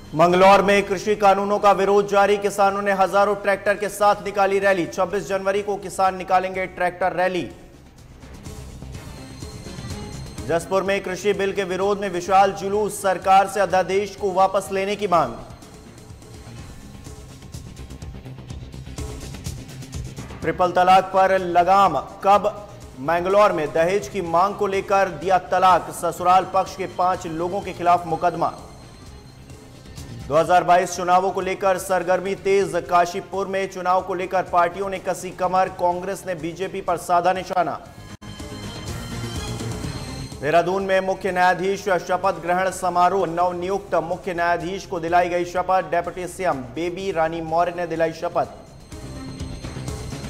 मंगलौर में कृषि कानूनों का विरोध जारी। किसानों ने हजारों ट्रैक्टर के साथ निकाली रैली। 26 जनवरी को किसान निकालेंगे ट्रैक्टर रैली। जसपुर में कृषि बिल के विरोध में विशाल जुलूस। सरकार से अध्यादेश को वापस लेने की मांग। ट्रिपल तलाक पर लगाम कब? मैंगलोर में दहेज की मांग को लेकर दिया तलाक। ससुराल पक्ष के 5 लोगों के खिलाफ मुकदमा। 2022 चुनावों को लेकर सरगर्मी तेज। काशीपुर में चुनाव को लेकर पार्टियों ने कसी कमर। कांग्रेस ने बीजेपी पर साधा निशाना। देहरादून में मुख्य न्यायाधीश शपथ ग्रहण समारोह। नवनियुक्त मुख्य न्यायाधीश को दिलाई गई शपथ। डेप्यूटी सीएम बेबी रानी मौर्य ने दिलाई शपथ।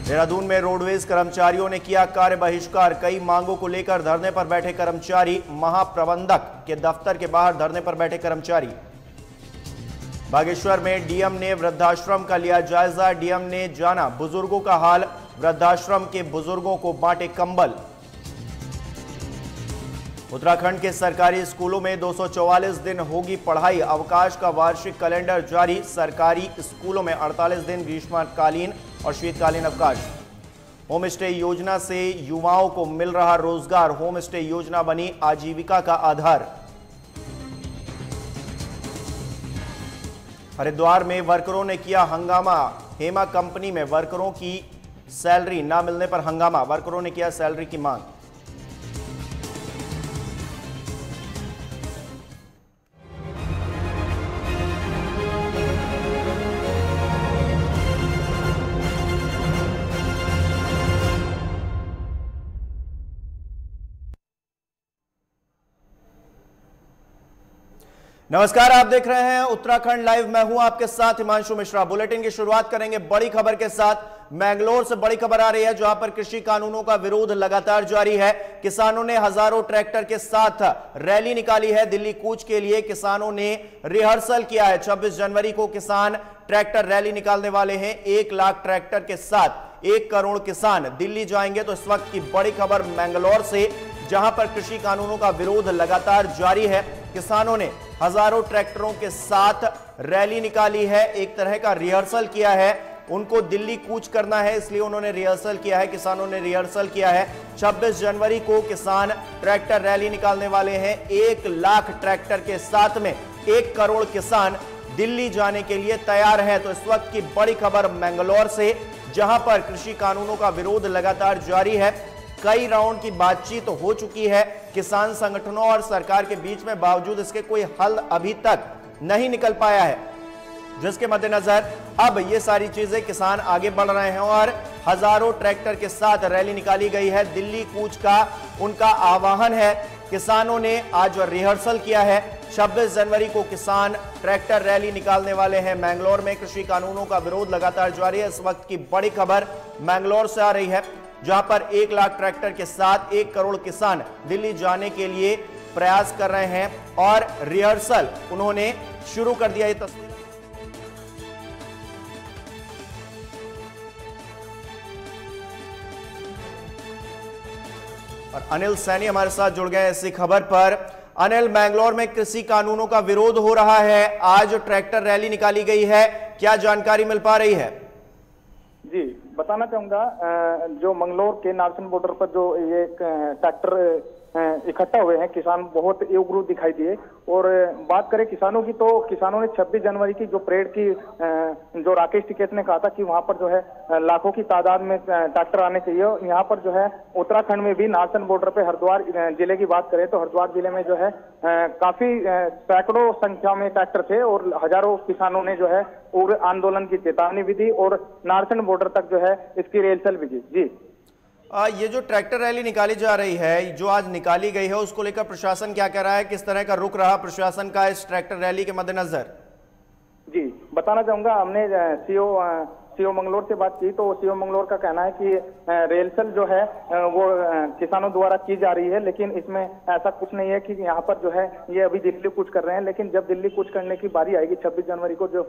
देहरादून में रोडवेज कर्मचारियों ने किया कार्य बहिष्कार। कई मांगों को लेकर धरने पर बैठे कर्मचारी। महाप्रबंधक के दफ्तर के बाहर धरने पर बैठे कर्मचारी। बागेश्वर में डीएम ने वृद्धाश्रम का लिया जायजा। डीएम ने जाना बुजुर्गों का हाल। वृद्धाश्रम के बुजुर्गों को बांटे कंबल। उत्तराखंड के सरकारी स्कूलों में 244 दिन होगी पढ़ाई। अवकाश का वार्षिक कैलेंडर जारी। सरकारी स्कूलों में 48 दिन ग्रीष्मकालीन और शीतकालीन अवकाश। होम स्टे योजना से युवाओं को मिल रहा रोजगार। होम स्टे योजना बनी आजीविका का आधार। हरिद्वार में वर्करों ने किया हंगामा। हेमा कंपनी में वर्करों की सैलरी न मिलने पर हंगामा। वर्करों ने किया सैलरी की मांग। नमस्कार, आप देख रहे हैं उत्तराखंड लाइव। मैं हूं आपके साथ हिमांशु मिश्रा। बुलेटिन की शुरुआत करेंगे बड़ी खबर के साथ। मैंगलोर से बड़ी खबर आ रही है, जहां पर कृषि कानूनों का विरोध लगातार जारी है। किसानों ने हजारों ट्रैक्टर के साथ रैली निकाली है। दिल्ली कूच के लिए किसानों ने रिहर्सल किया है। 26 जनवरी को किसान ट्रैक्टर रैली निकालने वाले हैं। 1 लाख ट्रैक्टर के साथ 1 करोड़ किसान दिल्ली जाएंगे। तो इस वक्त की बड़ी खबर मैंगलोर से, जहां पर कृषि कानूनों का विरोध लगातार जारी है। किसानों ने हजारों ट्रैक्टरों के साथ रैली निकाली है। एक तरह का रिहर्सल किया है। उनको दिल्ली कूच करना है, इसलिए उन्होंने रिहर्सल किया है। किसानों ने रिहर्सल किया है। 26 जनवरी को किसान ट्रैक्टर रैली निकालने वाले हैं। 1 लाख ट्रैक्टर के साथ में 1 करोड़ किसान दिल्ली जाने के लिए तैयार है। तो इस वक्त की बड़ी खबर मैंगलोर से, जहां पर कृषि कानूनों का विरोध लगातार जारी है। कई राउंड की बातचीत हो चुकी है किसान संगठनों और सरकार के बीच में, बावजूद इसके कोई हल अभी तक नहीं निकल पाया है, जिसके मद्देनजर अब ये सारी चीजें किसान आगे बढ़ रहे हैं और हजारों ट्रैक्टर के साथ रैली निकाली गई है। दिल्ली कूच का उनका आह्वान है। किसानों ने आज रिहर्सल किया है। 26 जनवरी को किसान ट्रैक्टर रैली निकालने वाले हैं। मैंगलोर में कृषि कानूनों का विरोध लगातार जारी है। इस वक्त की बड़ी खबर मैंगलोर से आ रही है, जहां पर 1 लाख ट्रैक्टर के साथ 1 करोड़ किसान दिल्ली जाने के लिए प्रयास कर रहे हैं और रिहर्सल उन्होंने शुरू कर दिया। ये तस्वीर और अनिल सैनी हमारे साथ जुड़ गए इसी खबर पर। अनिल, मैंगलोर में कृषि कानूनों का विरोध हो रहा है। आज ट्रैक्टर रैली निकाली गई है, क्या जानकारी मिल पा रही है? जी, बताना चाहूंगा, जो मंगलोर के नारसन बॉर्डर पर जो ये ट्रैक्टर इकट्ठा हुए हैं, किसान बहुत एकजुट दिखाई दिए। और बात करें किसानों की, तो किसानों ने 26 जनवरी की जो परेड की, जो राकेश टिकैत ने कहा था कि वहां पर जो है लाखों की तादाद में ट्रैक्टर आने चाहिए। यहाँ पर जो है उत्तराखंड में भी नारसन बॉर्डर पे हरिद्वार जिले की बात करें तो हरिद्वार जिले में जो है काफी सैकड़ों संख्या में ट्रैक्टर थे और हजारों किसानों ने जो है उग्र आंदोलन की चेतावनी भी दी और नारसन बॉर्डर तक जो है इसकी रिहर्सल भी की। जी, ये जो ट्रैक्टर रैली निकाली जा रही है, जो आज निकाली गई है, उसको लेकर प्रशासन क्या कह रहा है? किस तरह का रुख रहा प्रशासन का इस ट्रैक्टर रैली के मद्देनजर? जी, बताना चाहूंगा, हमने सीओ मंगलोर से बात की तो सीओ मंगलोर का कहना है कि रिहर्सल जो है वो किसानों द्वारा की जा रही है, लेकिन इसमें ऐसा कुछ नहीं है कि यहाँ पर जो है ये अभी दिल्ली कूच कर रहे हैं। लेकिन जब दिल्ली कूच करने की बारी आएगी 26 जनवरी को, जो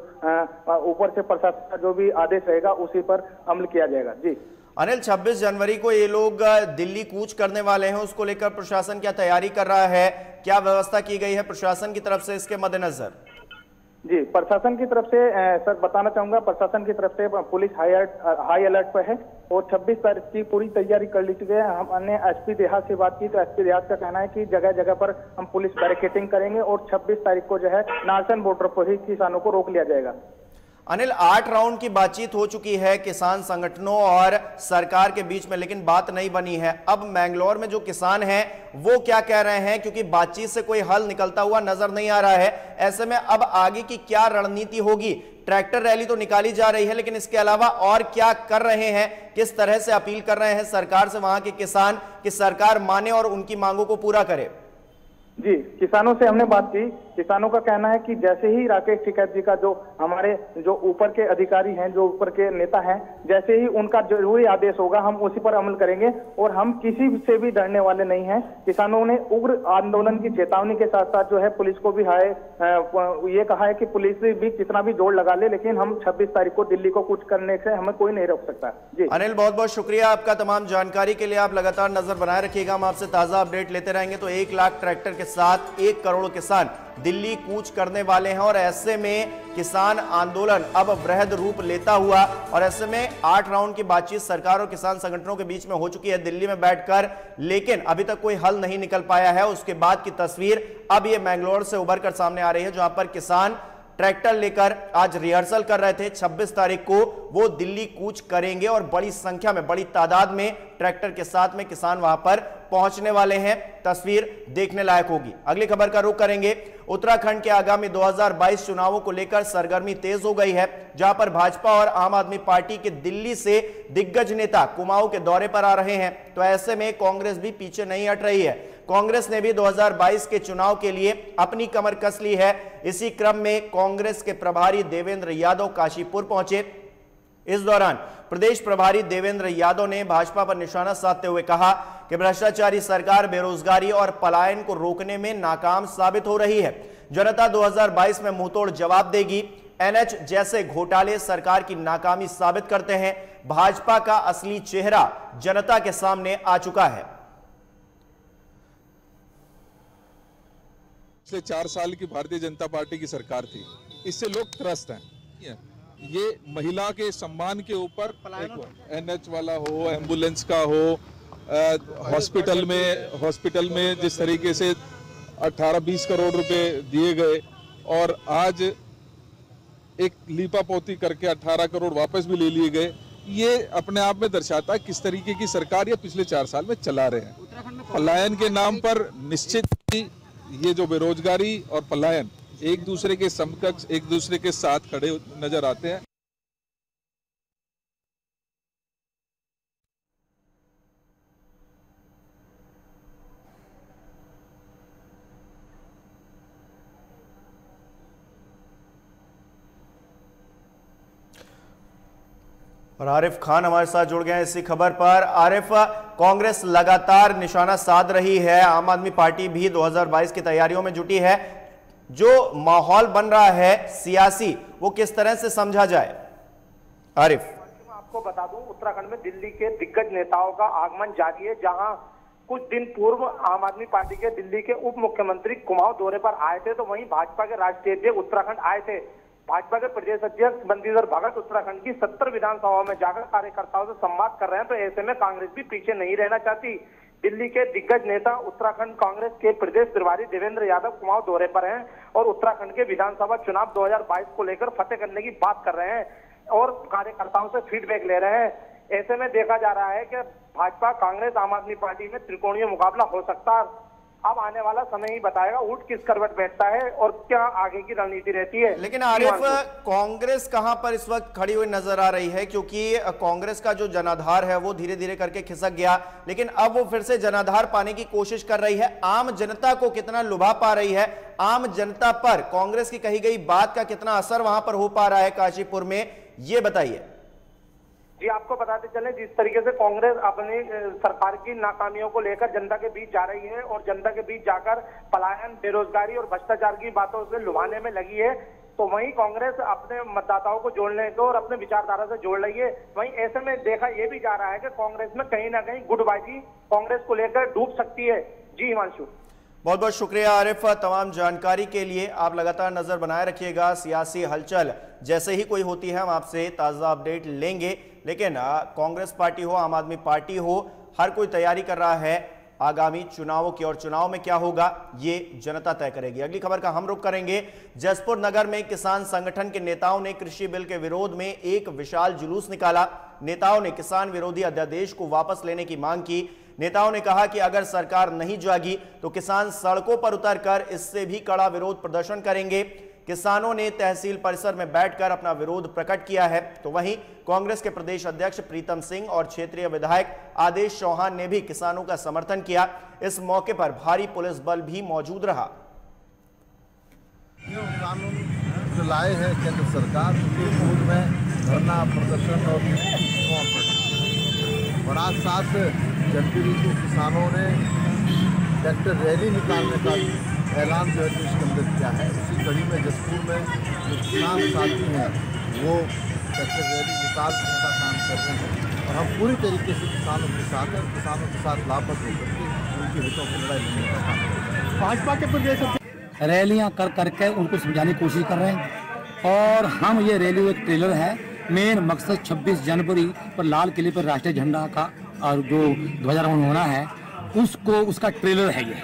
ऊपर से प्रशासन का जो भी आदेश रहेगा उसी पर अमल किया जाएगा। जी अनिल, 26 जनवरी को ये लोग दिल्ली कूच करने वाले हैं, उसको लेकर प्रशासन क्या तैयारी कर रहा है? क्या व्यवस्था की गई है प्रशासन की तरफ से इसके मद्देनजर? जी, प्रशासन की तरफ से सर बताना चाहूंगा, प्रशासन की तरफ से पुलिस हाई अलर्ट पर है और 26 तारीख की पूरी तैयारी कर ली चुकी है। हमने एसपी देहात से बात की तो एसपी देहात का कहना है कि जगह जगह पर हम पुलिस बैरिकेटिंग करेंगे और 26 तारीख को जो है नारसन बॉर्डर पर ही किसानों को रोक लिया जाएगा। अनिल, 8 राउंड की बातचीत हो चुकी है किसान संगठनों और सरकार के बीच में, लेकिन बात नहीं बनी है। अब मैंगलोर में जो किसान हैं वो क्या कह रहे हैं, क्योंकि बातचीत से कोई हल निकलता हुआ नजर नहीं आ रहा है। ऐसे में अब आगे की क्या रणनीति होगी? ट्रैक्टर रैली तो निकाली जा रही है, लेकिन इसके अलावा और क्या कर रहे हैं, किस तरह से अपील कर रहे हैं सरकार से वहां के किसान कि सरकार माने और उनकी मांगों को पूरा करे? जी, किसानों से हमने बात की। किसानों का कहना है कि जैसे ही राकेश टिकैत जी का जो हमारे जो ऊपर के अधिकारी हैं, जो ऊपर के नेता हैं, जैसे ही उनका जरूरी आदेश होगा हम उसी पर अमल करेंगे और हम किसी से भी डरने वाले नहीं हैं। किसानों ने उग्र आंदोलन की चेतावनी के साथ साथ जो है पुलिस को भी ये कहा है कि पुलिस भी कितना भी जोर लगा ले, लेकिन हम 26 तारीख को दिल्ली को कुछ करने से हमें कोई नहीं रोक सकता। जी अनिल, बहुत बहुत शुक्रिया आपका तमाम जानकारी के लिए। आप लगातार नजर बनाए रखिएगा, हम आपसे ताजा अपडेट लेते रहेंगे। तो 1 लाख ट्रैक्टर के साथ 1 करोड़ किसान दिल्ली कूच करने वाले हैं और ऐसे में किसान आंदोलन अब वृहद रूप लेता हुआ, और ऐसे में 8 राउंड की बातचीत सरकार और किसान संगठनों के बीच में हो चुकी है दिल्ली में बैठकर, लेकिन अभी तक कोई हल नहीं निकल पाया है। उसके बाद की तस्वीर अब ये मैंगलोर से उभर कर सामने आ रही है, जहां पर किसान ट्रैक्टर लेकर आज रिहर्सल कर रहे थे। 26 तारीख को वो दिल्ली कूच करेंगे और बड़ी संख्या में, बड़ी तादाद में ट्रैक्टर के साथ में किसान वहां पर पहुंचने वाले हैं। तस्वीर देखने लायक होगी। अगली खबर का रुख करेंगे। उत्तराखंड के आगामी 2022 चुनावों को लेकर सरगर्मी तेज हो गई है, जहां पर भाजपा और आम आदमी पार्टी के दिल्ली से दिग्गज नेता कुमाऊं के दौरे पर आ रहे हैं। तो ऐसे में कांग्रेस भी पीछे नहीं हट रही है। कांग्रेस ने भी 2022 के चुनाव के लिए अपनी कमर कस ली है। इसी क्रम में कांग्रेस के प्रभारी देवेंद्र यादव काशीपुर पहुंचे। इस दौरान प्रदेश प्रभारी देवेंद्र यादव ने भाजपा पर निशाना साधते हुए कहा कि भ्रष्टाचारी सरकार बेरोजगारी और पलायन को रोकने में नाकाम साबित हो रही है। जनता 2022 में मुंहतोड़ जवाब देगी। एनएच जैसे घोटाले सरकार की नाकामी साबित करते हैं। भाजपा का असली चेहरा जनता के सामने आ चुका है। पिछले 4 साल की भारतीय जनता पार्टी की सरकार थी, इससे लोग त्रस्त हैं। ये महिला के सम्मान के ऊपर एनएच वाला हो, एम्बुलेंस का हो, हॉस्पिटल में जिस तरीके से 18-20 करोड़ रुपए दिए गए और आज एक लीपापोती करके 18 करोड़ वापस भी ले लिए गए, ये अपने आप में दर्शाता है किस तरीके की सरकार ये पिछले 4 साल में चला रहे हैं। पलायन के नाम पर निश्चित ही ये जो बेरोजगारी और पलायन एक दूसरे के समकक्ष, एक दूसरे के साथ खड़े नजर आते हैं। और आरिफ खान हमारे साथ जुड़ गए हैं इसी खबर पर। आरिफ, कांग्रेस लगातार निशाना साध रही है, आम आदमी पार्टी भी 2022 की तैयारियों में जुटी है। जो माहौल बन रहा है सियासी, वो किस तरह से समझा जाए? आरिफ, मैं आपको बता दूं, उत्तराखंड में दिल्ली के दिग्गज नेताओं का आगमन जारी है। जहां कुछ दिन पूर्व आम आदमी पार्टी के दिल्ली के उप मुख्यमंत्री कुमाऊं दौरे पर आए थे, तो वहीं भाजपा के राष्ट्रीय अध्यक्ष उत्तराखंड आए थे। भाजपा के प्रदेश अध्यक्ष बंशीधर भगत उत्तराखंड की 70 विधानसभाओं में जाकर कार्यकर्ताओं से संवाद कर रहे हैं। तो ऐसे में कांग्रेस भी पीछे नहीं रहना चाहती। दिल्ली के दिग्गज नेता उत्तराखंड कांग्रेस के प्रदेश प्रभारी देवेंद्र यादव कुमाऊं दौरे पर हैं और उत्तराखंड के विधानसभा चुनाव 2022 को लेकर फतेह करने की बात कर रहे हैं और कार्यकर्ताओं से फीडबैक ले रहे हैं। ऐसे में देखा जा रहा है कि भाजपा, कांग्रेस, आम आदमी पार्टी में त्रिकोणीय मुकाबला हो सकता है। अब आने वाला समय ही बताएगा ऊंट किस करवट बैठता है और क्या आगे की रणनीति रहती है। लेकिन आरिफ, कांग्रेस कहां पर इस वक्त खड़ी हुई नजर आ रही है? क्योंकि कांग्रेस का जो जनाधार है वो धीरे धीरे करके खिसक गया, लेकिन अब वो फिर से जनाधार पाने की कोशिश कर रही है। आम जनता को कितना लुभा पा रही है? आम जनता पर कांग्रेस की कही गई बात का कितना असर वहां पर हो पा रहा है काशीपुर में, ये बताइए। जी, आपको बताते चले, जिस तरीके से कांग्रेस अपनी सरकार की नाकामियों को लेकर जनता के बीच जा रही है और जनता के बीच जाकर पलायन, बेरोजगारी और भ्रष्टाचार की बातों से लुभाने में लगी है, तो वहीं कांग्रेस अपने मतदाताओं को जोड़ने को और अपने विचारधारा से जोड़ रही है। वहीं ऐसे में देखा यह भी जा रहा है कि कांग्रेस में कहीं ना कहीं गुटबाजी कांग्रेस को लेकर डूब सकती है। जी हिमांशु। बहुत बहुत शुक्रिया आरिफ, तमाम जानकारी के लिए। आप लगातार नजर बनाए रखिएगा, सियासी हलचल जैसे ही कोई होती है हम आपसे ताज़ा अपडेट लेंगे। लेकिन कांग्रेस पार्टी हो, आम आदमी पार्टी हो, हर कोई तैयारी कर रहा है आगामी चुनावों की, और चुनाव में क्या होगा ये जनता तय करेगी। अगली खबर का हम रुख करेंगे। जसपुर नगर में किसान संगठन के नेताओं ने कृषि बिल के विरोध में एक विशाल जुलूस निकाला। नेताओं ने किसान विरोधी अध्यादेश को वापस लेने की मांग की। नेताओं ने कहा कि अगर सरकार नहीं जागी तो किसान सड़कों पर उतरकर इससे भी कड़ा विरोध प्रदर्शन करेंगे। किसानों ने तहसील परिसर में बैठकर अपना विरोध प्रकट किया है। तो वहीं कांग्रेस के प्रदेश अध्यक्ष प्रीतम सिंह और क्षेत्रीय विधायक आदेश चौहान ने भी किसानों का समर्थन किया। इस मौके पर भारी पुलिस बल भी मौजूद रहा। कानून जो लाए हैं केंद्र सरकार, उसके विरोध में धरना प्रदर्शन और आज 7 जनवरी को किसानों ने ट्रैक्टर रैली निकालने का ऐलान जो है देश के अंदर किया है। उसी कड़ी में जसपुर में जो किसान साथी हैं वो ट्रैक्टर रैली निकालने का काम कर रहे हैं और हम पूरी तरीके से किसानों के साथ हैं, किसानों के साथ लापत होकर के उनके हितों की लड़ाई लड़ने का काम कर रहे हैं। भाजपा के प्रदेश रैलियाँ कर करके उनको समझाने की कोशिश कर रहे हैं और हम ये रैली एक ट्रेलर है। मेन मकसद 26 जनवरी पर लाल किले पर राष्ट्रीय झंडा का और जो ध्वजारोहण होना है उसका ट्रेलर है ये,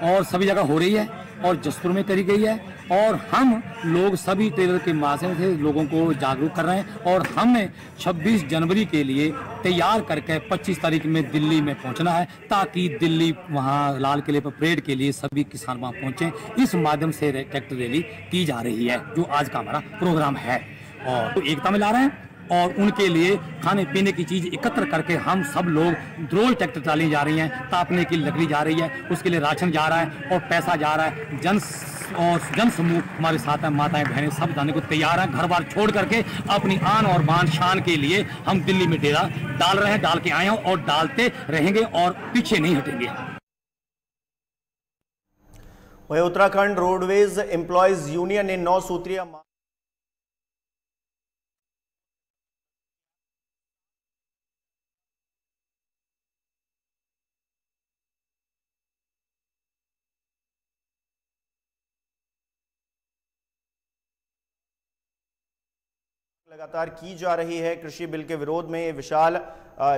और सभी जगह हो रही है और जसपुर में करी गई है। और हम लोग सभी ट्रेलर के माध्यम से लोगों को जागरूक कर रहे हैं और हमने 26 जनवरी के लिए तैयार करके 25 तारीख में दिल्ली में पहुंचना है, ताकि दिल्ली वहां लाल किले पर परेड के लिए सभी किसान वहां पहुंचे। इस माध्यम से ट्रैक्टर रैली की जा रही है, जो आज का हमारा प्रोग्राम है। और तो एकता में ला रहे हैं और उनके लिए खाने पीने की चीज एकत्र करके हम सब लोग रोज ट्रैक्टर ट्राली जा रही हैं, तापने की लकड़ी जा रही है, उसके लिए राशन जा रहा है और पैसा जा रहा है। जन समूह हमारे साथ है, माताएं बहनें सब जाने को तैयार हैं। घर बार छोड़ करके अपनी आन और बान शान के लिए हम दिल्ली में डेरा डाल रहे हैं, डाल के आए हैं और डालते रहेंगे और पीछे नहीं हटेंगे। वहीं उत्तराखंड रोडवेज एम्प्लॉयज यूनियन ने 9 सूत्रीय लगातार की जा रही है। कृषि बिल के विरोध में विशाल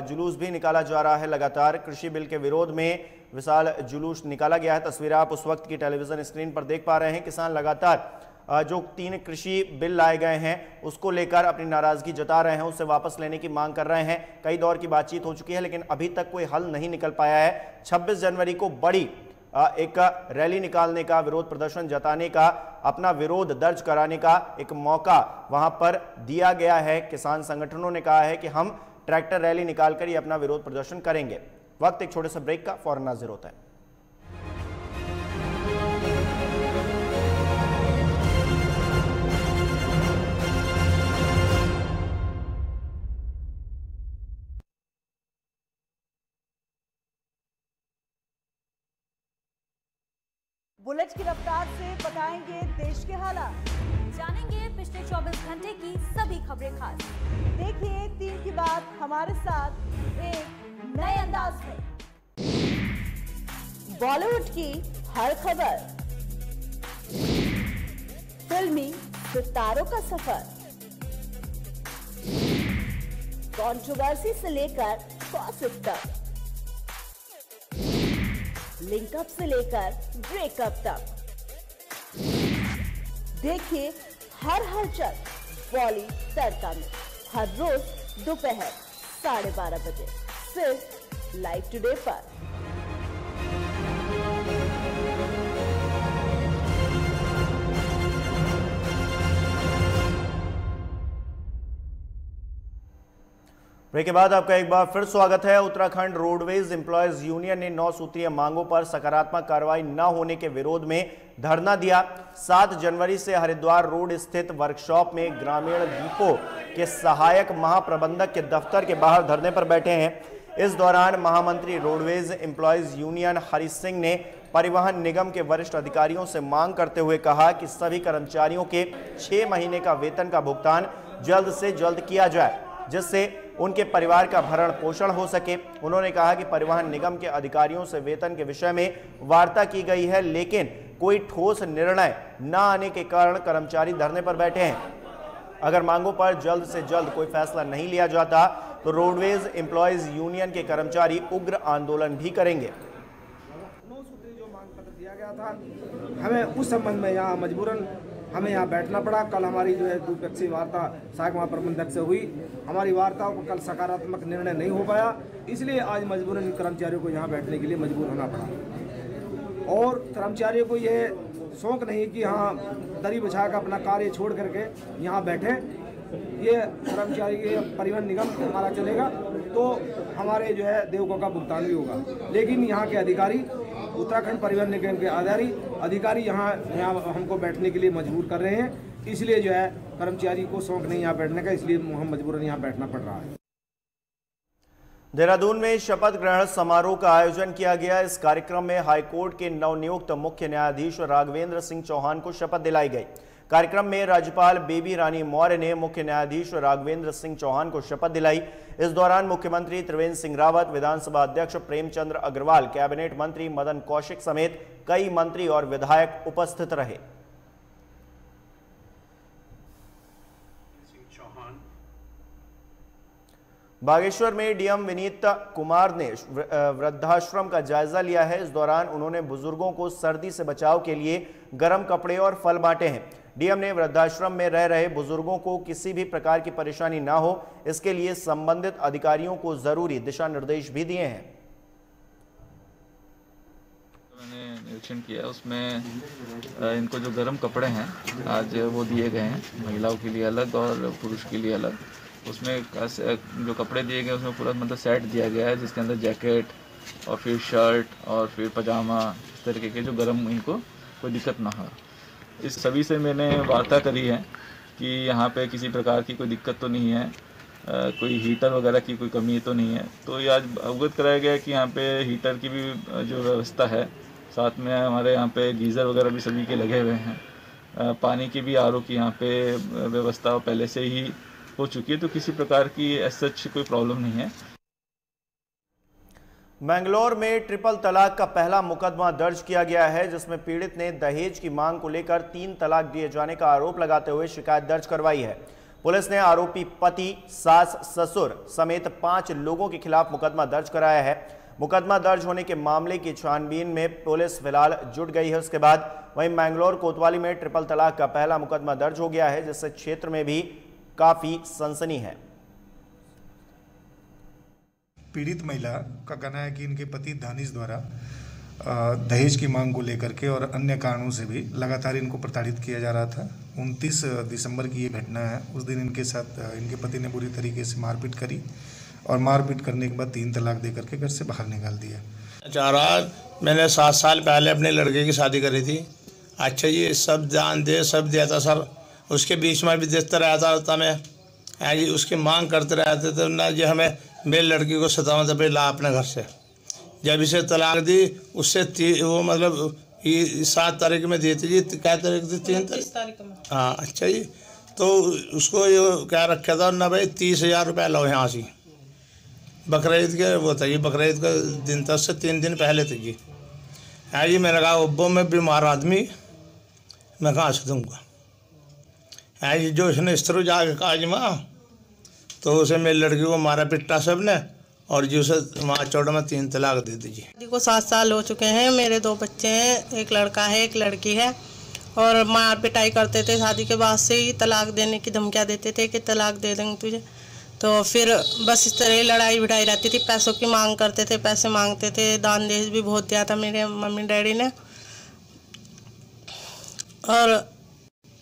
जुलूस भी निकाला जा रहा है। लगातार कृषि बिल के विरोध में विशाल जुलूस निकाला गया है। तस्वीरें आप उस वक्त की टेलीविजन स्क्रीन पर देख पा रहे हैं। किसान लगातार जो 3 कृषि बिल लाए गए हैं उसको लेकर अपनी नाराजगी जता रहे हैं, उससे वापस लेने की मांग कर रहे हैं। कई दौर की बातचीत हो चुकी है लेकिन अभी तक कोई हल नहीं निकल पाया है। 26 जनवरी को बड़ी एक रैली निकालने का, विरोध प्रदर्शन जताने का, अपना विरोध दर्ज कराने का एक मौका वहां पर दिया गया है। किसान संगठनों ने कहा है कि हम ट्रैक्टर रैली निकालकर ही अपना विरोध प्रदर्शन करेंगे। वक्त एक छोटे से ब्रेक का, फौरन हाजिर होता है। बुलेट की रफ्तार से बताएंगे देश के हालात, जानेंगे पिछले 24 घंटे की सभी खबरें खास। देखिए 3 की बात हमारे साथ एक नए अंदाज में। बॉलीवुड की हर खबर, फिल्मी सितारों का सफर, कंट्रोवर्सी से लेकर गॉसिप तक, लिंकअप से लेकर ब्रेकअप तक। देखिए हर हलचल बॉली तड़का में हर रोज दोपहर 12:30 बजे सिर्फ लाइव टुडे पर। ब्रेक के बाद आपका एक बार फिर स्वागत है। उत्तराखंड रोडवेज एम्प्लॉयज यूनियन ने 9 सूत्रीय मांगों पर सकारात्मक कार्रवाई न होने के विरोध में धरना दिया। 7 जनवरी से हरिद्वार रोड स्थित वर्कशॉप में ग्रामीण डिपो के सहायक महाप्रबंधक के दफ्तर के बाहर धरने पर बैठे हैं। इस दौरान महामंत्री roadways employees union Hari Singh ने परिवहन निगम के वरिष्ठ अधिकारियों से मांग करते हुए कहा कि सभी कर्मचारियों के 6 महीने का वेतन का भुगतान जल्द से जल्द किया जाए, जिससे उनके परिवार का भरण पोषण हो सके। उन्होंने कहा कि परिवहन निगम के अधिकारियों से वेतन के विषय में वार्ता की गई है, लेकिन कोई ठोस निर्णय न आने के कारण कर्मचारी धरने पर बैठे हैं। अगर मांगों पर जल्द से जल्द कोई फैसला नहीं लिया जाता तो रोडवेज एम्प्लॉयज यूनियन के कर्मचारी उग्र आंदोलन भी करेंगे। 9 सूत्री जो मांग पत्र दिया गया था, हमें उस संबंध में यहाँ मजबूरन हमें यहाँ बैठना पड़ा। कल हमारी जो है द्विपक्षीय वार्ता सहायक महाप्रबंधक से हुई। हमारी वार्ताओं को कल सकारात्मक निर्णय नहीं हो पाया, इसलिए आज मजबूरन कर्मचारियों को यहाँ बैठने के लिए मजबूर होना पड़ा। और कर्मचारियों को ये शौक नहीं कि हाँ दरी बिछा कर अपना कार्य छोड़ करके यहाँ बैठे। ये कर्मचारी के परिवहन निगम हमारा चलेगा तो हमारे जो है देवकों का भुगतान भी होगा, लेकिन यहाँ के अधिकारी, उत्तराखंड परिवहन निगम के अधिकारी यहाँ हमको बैठने के लिए मजबूर कर रहे हैं। इसलिए जो है कर्मचारी को शौक नहीं यहाँ बैठने का, इसलिए हम मजबूरन यहाँ बैठना पड़ रहा है। देहरादून में शपथ ग्रहण समारोह का आयोजन किया गया। इस कार्यक्रम में हाईकोर्ट के नवनियुक्त मुख्य न्यायाधीश राघवेंद्र सिंह चौहान को शपथ दिलाई गई। कार्यक्रम में राज्यपाल बेबी रानी मौर्य ने मुख्य न्यायाधीश राघवेंद्र सिंह चौहान को शपथ दिलाई। इस दौरान मुख्यमंत्री त्रिवेंद्र सिंह रावत, विधानसभा अध्यक्ष प्रेमचंद्र अग्रवाल, कैबिनेट मंत्री मदन कौशिक समेत कई मंत्री और विधायक उपस्थित रहे। बागेश्वर में डीएम विनीत कुमार ने वृद्धाश्रम का जायजा लिया है। इस दौरान उन्होंने बुजुर्गों को सर्दी से बचाव के लिए गर्म कपड़े और फल बांटे हैं। डीएम ने वृद्धाश्रम में रह रहे बुजुर्गों को किसी भी प्रकार की परेशानी ना हो, इसके लिए संबंधित अधिकारियों को जरूरी दिशा निर्देश भी दिए हैं। मैंने निरीक्षण किया, उसमें इनको जो गर्म कपड़े हैं आज वो दिए गए हैं, महिलाओं के लिए अलग और पुरुष के लिए अलग। उसमें जो कपड़े दिए गए उसमें पूरा मतलब सेट दिया गया है, जिसके अंदर जैकेट और फिर शर्ट और फिर पजामा, इस तरीके के जो गर्म इनको कोई दिक्कत ना हो। इस सभी से मैंने वार्ता करी है कि यहाँ पे किसी प्रकार की कोई दिक्कत तो नहीं है, कोई हीटर वगैरह की कोई कमी तो नहीं है। तो ये आज अवगत कराया गया कि यहाँ पे हीटर की भी जो व्यवस्था है, साथ में हमारे यहाँ पे गीज़र वगैरह भी सभी के लगे हुए हैं। पानी की भी आरओ की यहाँ पे व्यवस्था पहले से ही हो चुकी है, तो किसी प्रकार की ऐसा कोई प्रॉब्लम नहीं है। मैंगलोर में ट्रिपल तलाक का पहला मुकदमा दर्ज किया गया है, जिसमें पीड़ित ने दहेज की मांग को लेकर 3 तलाक दिए जाने का आरोप लगाते हुए शिकायत दर्ज करवाई है। पुलिस ने आरोपी पति, सास, ससुर समेत 5 लोगों के खिलाफ मुकदमा दर्ज कराया है। मुकदमा दर्ज होने के मामले की छानबीन में पुलिस फिलहाल जुट गई है। उसके बाद वहीं मैंगलोर कोतवाली में ट्रिपल तलाक का पहला मुकदमा दर्ज हो गया है, जिससे क्षेत्र में भी काफी सनसनी है। पीड़ित महिला का कहना है कि इनके पति दानिश द्वारा दहेज की मांग को लेकर के और अन्य कारणों से भी लगातार इनको प्रताड़ित किया जा रहा था। 29 दिसंबर की ये घटना है। उस दिन इनके साथ इनके पति ने बुरी तरीके से मारपीट करी और मारपीट करने के बाद 3 तलाक दे करके घर से बाहर निकाल दिया। मैंने 7 साल पहले अपने लड़के की शादी करी थी। अच्छा ये सब जान दे सब दिया था सर, उसके बीच में भी देखते रहता था मैं जी, उसकी मांग करते रहते थे ना जी, हमें मेरी लड़की को 57 दफे ला अपने घर से। जब इसे तलाक दी उससे वो मतलब 7 तारीख में दी थी जी, क्या तारीख थी? 3 तारीख में। हाँ अच्छा जी, तो उसको ये क्या रखा था ना भाई 30,000 रुपये लो यहाँ से। बकरीद के वो था जी, बकरीद का दिन था, उससे 3 दिन पहले थे जी। हाँ जी, मैंने कहा अब्बो में बीमार आदमी मैं कहाँ से दूँगा। हाँ जी, जो उसने इस तरह जाके कहा जी माँ, तो उसे मेरी लड़की को मारा पिट्टा सब ने और जी उसे वहाँ चौड़ में 3 तलाक दे दीजिए। को 7 साल हो चुके हैं, मेरे 2 बच्चे हैं, एक लड़का है एक लड़की है, और मार पिटाई करते थे। शादी के बाद से ही तलाक देने की धमकियाँ देते थे कि तलाक दे देंगे तुझे। तो फिर बस इस तरह लड़ाई भिड़ाई रहती थी, पैसों की मांग करते थे, पैसे मांगते थे। दान दहेज भी बहुत दिया था मेरे मम्मी डैडी ने। और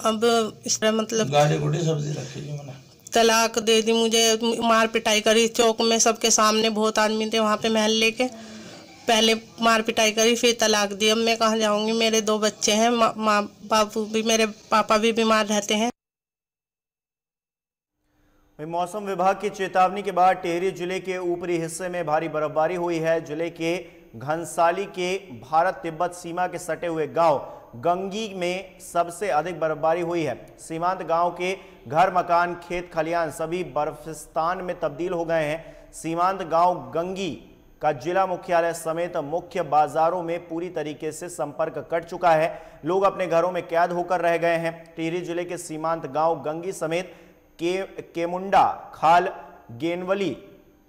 अब इस तरह मतलब गाड़ी गुड़ी सब्जी रखी जी मैंने, तलाक दे दी मुझे, मार पिटाई करी चौक में, सबके सामने बहुत आदमी थे वहाँ पे महल्ले के। पहले मार पिटाई करी फिर तलाक दी। अब मैं कहाँ जाऊँगी, मेरे 2 बच्चे हैं, माँ बापू भी, मेरे पापा भी बीमार रहते हैं। मौसम विभाग की चेतावनी के बाद टिहरी जिले के ऊपरी हिस्से में भारी बर्फबारी हुई है। जिले के घनसाली के भारत तिब्बत सीमा के सटे हुए गांव गंगी में सबसे अधिक बर्फबारी हुई है। सीमांत गांव के घर, मकान, खेत खलिहान सभी बर्फिस्तान में तब्दील हो गए हैं। सीमांत गांव गंगी का जिला मुख्यालय समेत मुख्य बाजारों में पूरी तरीके से संपर्क कट चुका है। लोग अपने घरों में कैद होकर रह गए हैं। टिहरी जिले के सीमांत गांव गंगी समेत केमुंडा, खाल, गेनवली,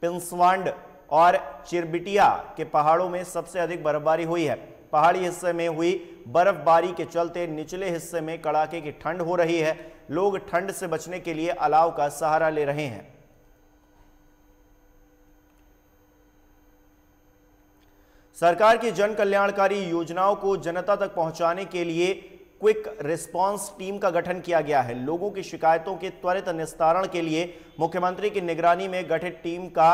पिंसवांड और चिरबिटिया के पहाड़ों में सबसे अधिक बर्फबारी हुई है। पहाड़ी हिस्से में हुई बर्फबारी के चलते निचले हिस्से में कड़ाके की ठंड हो रही है। लोग ठंड से बचने के लिए अलाव का सहारा ले रहे हैं। सरकार की जन कल्याणकारी योजनाओं को जनता तक पहुंचाने के लिए क्विक रिस्पांस टीम का गठन किया गया है। लोगों की शिकायतों के त्वरित निस्तारण के लिए मुख्यमंत्री की निगरानी में गठित टीम का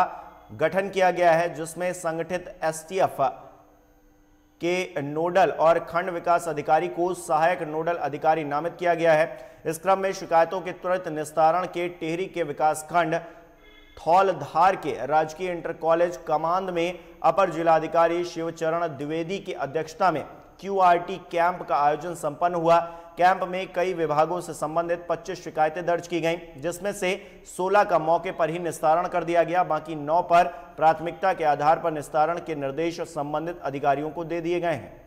गठन किया गया है, जिसमें संगठित एसटीएफ के नोडल और खंड विकास अधिकारी को सहायक नोडल अधिकारी नामित किया गया है। इस क्रम में शिकायतों के त्वरित निस्तारण के टिहरी के विकासखंड थौलधार के राजकीय इंटर कॉलेज कमांद में अपर जिलाधिकारी शिवचरण द्विवेदी की अध्यक्षता में क्यूआरटी कैंप का आयोजन संपन्न हुआ। कैंप में कई विभागों से संबंधित 25 शिकायतें दर्ज की गईं, जिसमें से 16 का मौके पर ही निस्तारण कर दिया गया। बाकी 9 पर प्राथमिकता के आधार पर निस्तारण के निर्देश संबंधित अधिकारियों को दे दिए गए हैं।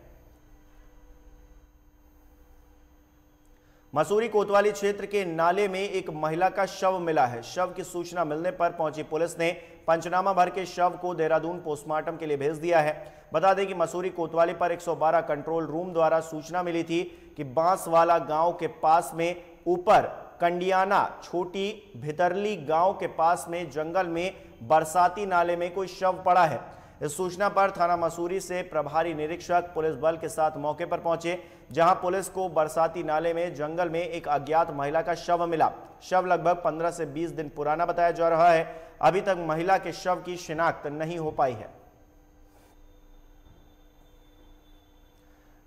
मसूरी कोतवाली क्षेत्र के नाले में एक महिला का शव मिला है। शव की सूचना मिलने पर पहुंची पुलिस ने पंचनामा भर के शव को देहरादून पोस्टमार्टम के लिए भेज दिया है। बता दें कि मसूरी कोतवाली पर 112 कंट्रोल रूम द्वारा सूचना मिली थी कि बांसवाला गांव के पास में ऊपर कंडियाना छोटी भितरली गांव के पास में जंगल में बरसाती नाले में कोई शव पड़ा है। इस सूचना पर थाना मसूरी से प्रभारी निरीक्षक पुलिस बल के साथ मौके पर पहुंचे, जहां पुलिस को बरसाती नाले में जंगल में एक अज्ञात महिला का शव मिला। शव लगभग 15 से 20 दिन पुराना बताया जा रहा है। अभी तक महिला के शव की शिनाख्त नहीं हो पाई है।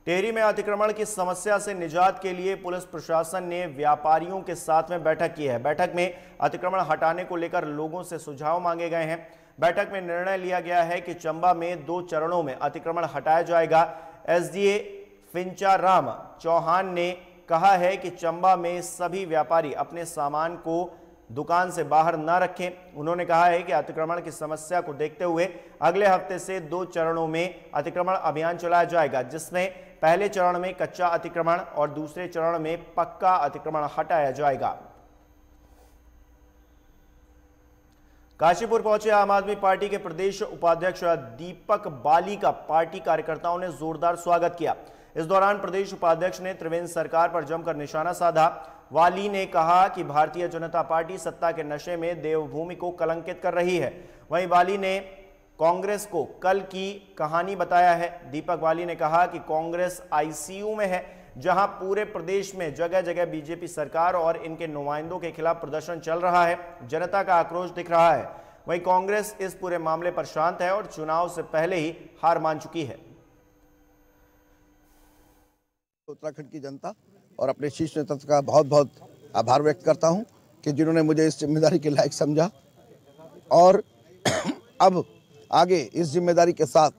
टिहरी में अतिक्रमण की समस्या से निजात के लिए पुलिस प्रशासन ने व्यापारियों के साथ में बैठक की है। बैठक में अतिक्रमण हटाने को लेकर लोगों से सुझाव मांगे गए हैं। बैठक में निर्णय लिया गया है कि चंबा में 2 चरणों में अतिक्रमण हटाया जाएगा। एसडीए फिंचाराम चौहान ने कहा है कि चंबा में सभी व्यापारी अपने सामान को दुकान से बाहर न रखें। उन्होंने कहा है कि अतिक्रमण की समस्या को देखते हुए अगले हफ्ते से 2 चरणों में अतिक्रमण अभियान चलाया जाएगा, जिसमें पहले चरण में कच्चा अतिक्रमण और दूसरे चरण में पक्का अतिक्रमण हटाया जाएगा। काशीपुर पहुंचे आम आदमी पार्टी के प्रदेश उपाध्यक्ष दीपक बाली का पार्टी कार्यकर्ताओं ने जोरदार स्वागत किया। इस दौरान प्रदेश उपाध्यक्ष ने त्रिवेंद्र सरकार पर जमकर निशाना साधा। वाली ने कहा कि भारतीय जनता पार्टी सत्ता के नशे में देवभूमि को कलंकित कर रही है। वहीं वाली ने कांग्रेस को कल की कहानी बताया है। दीपक वाली ने कहा कि कांग्रेस आईसीयू में है, जहां पूरे प्रदेश में जगह जगह बीजेपी सरकार और इनके नुमाइंदों के खिलाफ प्रदर्शन चल रहा है। जनता का आक्रोश दिख रहा है। वहीं कांग्रेस इस पूरे मामले पर शांत है और चुनाव से पहले ही हार मान चुकी है। उत्तराखंड की जनता और अपने शीर्ष नेतृत्व का बहुत बहुत आभार व्यक्त करता हूं कि जिन्होंने मुझे इस जिम्मेदारी के लायक समझा और अब आगे इस जिम्मेदारी के साथ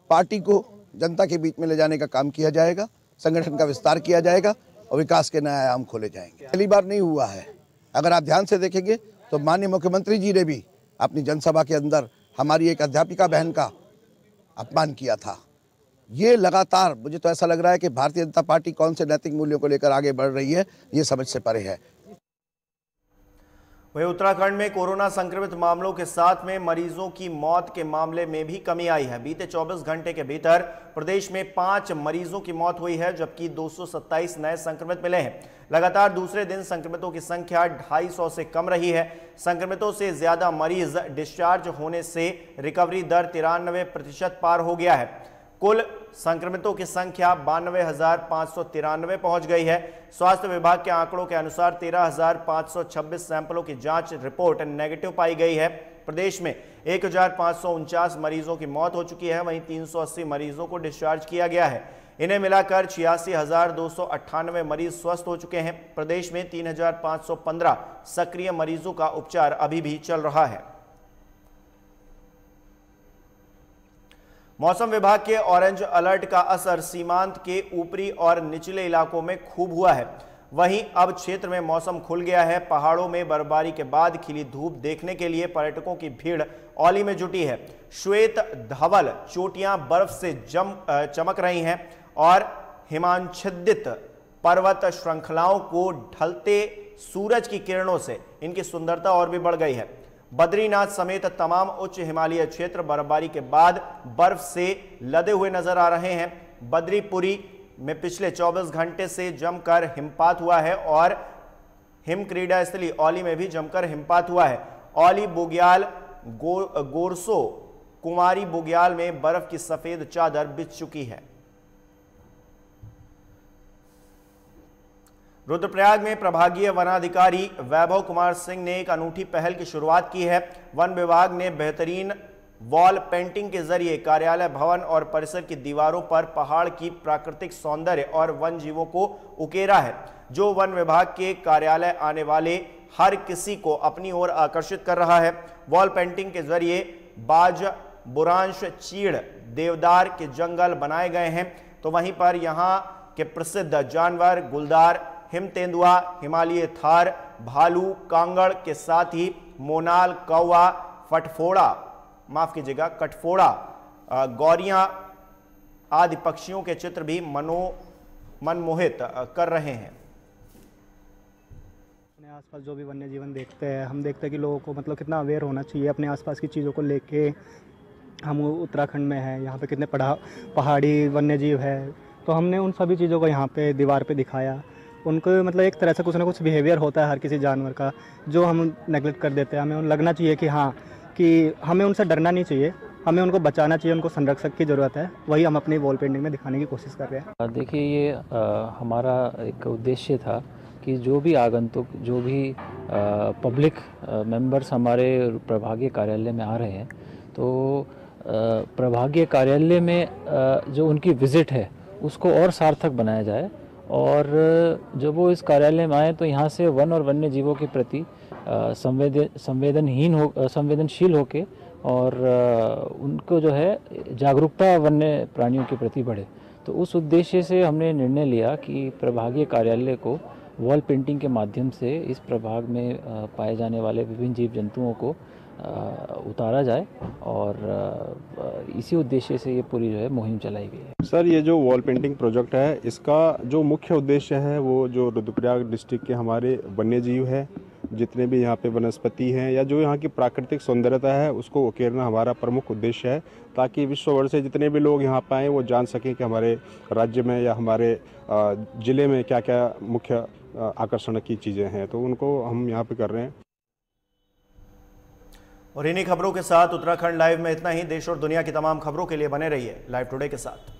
पार्टी को जनता के बीच में ले जाने का काम किया जाएगा, संगठन का विस्तार किया जाएगा और विकास के नए आयाम खोले जाएंगे। पहली बार नहीं हुआ है। अगर आप ध्यान से देखेंगे तो माननीय मुख्यमंत्री जी ने भी अपनी जनसभा के अंदर हमारी एक अध्यापिका बहन का अपमान किया था। ये लगातार मुझे तो ऐसा लग रहा है कि भारतीय जनता पार्टी कौन से नैतिक मूल्यों को लेकर आगे बढ़ रही है, ये समझ से परे है। वहीं उत्तराखंड में कोरोना संक्रमित मामलों के साथ में मरीजों की मौत के मामले में भी कमी आई है। बीते 24 घंटे के भीतर प्रदेश में 5 मरीजों की मौत हुई है, जबकि 227 नए संक्रमित मिले हैं। लगातार दूसरे दिन संक्रमितों की संख्या 250 से कम रही है। संक्रमितों से ज्यादा मरीज डिस्चार्ज होने से रिकवरी दर 93% पार हो गया है। कुल संक्रमितों की संख्या 92,593 पहुंच गई है। स्वास्थ्य विभाग के आंकड़ों के अनुसार 13,526 सैंपलों की जांच रिपोर्ट नेगेटिव पाई गई है। प्रदेश में 1,549 मरीजों की मौत हो चुकी है। वहीं 380 मरीजों को डिस्चार्ज किया गया है। इन्हें मिलाकर 86,298 मरीज स्वस्थ हो चुके हैं। प्रदेश में 3,515 सक्रिय मरीजों का उपचार अभी भी चल रहा है। मौसम विभाग के ऑरेंज अलर्ट का असर सीमांत के ऊपरी और निचले इलाकों में खूब हुआ है। वहीं अब क्षेत्र में मौसम खुल गया है। पहाड़ों में बर्फबारी के बाद खिली धूप देखने के लिए पर्यटकों की भीड़ औली में जुटी है। श्वेत धवल चोटियां बर्फ से चमक रही हैं और हिमाच्छादित पर्वत श्रृंखलाओं को ढलते सूरज की किरणों से इनकी सुंदरता और भी बढ़ गई है। बद्रीनाथ समेत तमाम उच्च हिमालय क्षेत्र बर्फबारी के बाद बर्फ से लदे हुए नजर आ रहे हैं। बद्रीपुरी में पिछले 24 घंटे से जमकर हिमपात हुआ है और हिम क्रीड़ा स्थली औली में भी जमकर हिमपात हुआ है। औली, बुग्याल, गोरसो, कुमारी बुग्याल में बर्फ की सफेद चादर बिछ चुकी है। रुद्रप्रयाग में प्रभागीय वनाधिकारी वैभव कुमार सिंह ने एक अनूठी पहल की शुरुआत की है। वन विभाग ने बेहतरीन वॉल पेंटिंग के जरिए कार्यालय भवन और परिसर की दीवारों पर पहाड़ की प्राकृतिक सौंदर्य और वन जीवों को उकेरा है, जो वन विभाग के कार्यालय आने वाले हर किसी को अपनी ओर आकर्षित कर रहा है। वॉल पेंटिंग के जरिए बाज, बुरांश, चीड़, देवदार के जंगल बनाए गए हैं, तो वहीं पर यहाँ के प्रसिद्ध जानवर गुलदार, हिम तेंदुआ, हिमालयी थार, भालू, कांगड़ के साथ ही मोनाल, कौवा, कटफोड़ा, गौरियां आदि पक्षियों के चित्र भी मनमोहित कर रहे हैं। अपने आसपास जो भी वन्य जीवन देखते हैं, हम देखते हैं कि लोगों को मतलब कितना अवेयर होना चाहिए अपने आसपास की चीज़ों को लेके। हम उत्तराखंड में हैं, यहाँ पे कितने पहाड़ी वन्य जीव है, तो हमने उन सभी चीज़ों को यहाँ पे दीवार पे दिखाया। उनको मतलब एक तरह से कुछ ना कुछ बिहेवियर होता है हर किसी जानवर का, जो हम नेगलेक्ट कर देते हैं। हमें लगना चाहिए कि हाँ, कि हमें उनसे डरना नहीं चाहिए, हमें उनको बचाना चाहिए, उनको संरक्षक की ज़रूरत है। वही हम अपनी वॉल पेंटिंग में दिखाने की कोशिश कर रहे हैं। देखिए, ये हमारा एक उद्देश्य था कि जो भी आगंतुक, जो भी पब्लिक मेंबर्स हमारे प्रभागीय कार्यालय में आ रहे हैं, तो प्रभागीय कार्यालय में जो उनकी विज़िट है उसको और सार्थक बनाया जाए, और जब वो इस कार्यालय में आए तो यहाँ से वन और वन्य जीवों के प्रति संवेदनशील होके और उनको जो है जागरूकता वन्य प्राणियों के प्रति बढ़े। तो उस उद्देश्य से हमने निर्णय लिया कि प्रभागीय कार्यालय को वॉल पेंटिंग के माध्यम से इस प्रभाग में पाए जाने वाले विभिन्न जीव जंतुओं को उतारा जाए, और इसी उद्देश्य से ये पूरी जो है मुहिम चलाई गई है। सर, ये जो वॉल पेंटिंग प्रोजेक्ट है, इसका जो मुख्य उद्देश्य है वो जो रुद्रप्रयाग डिस्ट्रिक्ट के हमारे वन्य जीव है, जितने भी यहाँ पे वनस्पति हैं या जो यहाँ की प्राकृतिक सौंदर्यता है, उसको उकेरना हमारा प्रमुख उद्देश्य है, ताकि विश्व भर से जितने भी लोग यहाँ पर आएँ वो जान सकें कि हमारे राज्य में या हमारे ज़िले में क्या क्या मुख्य आकर्षण की चीज़ें हैं, तो उनको हम यहाँ पे कर रहे हैं। और इन्हीं खबरों के साथ उत्तराखंड लाइव में इतना ही। देश और दुनिया की तमाम खबरों के लिए बने रहिए लाइव टुडे के साथ।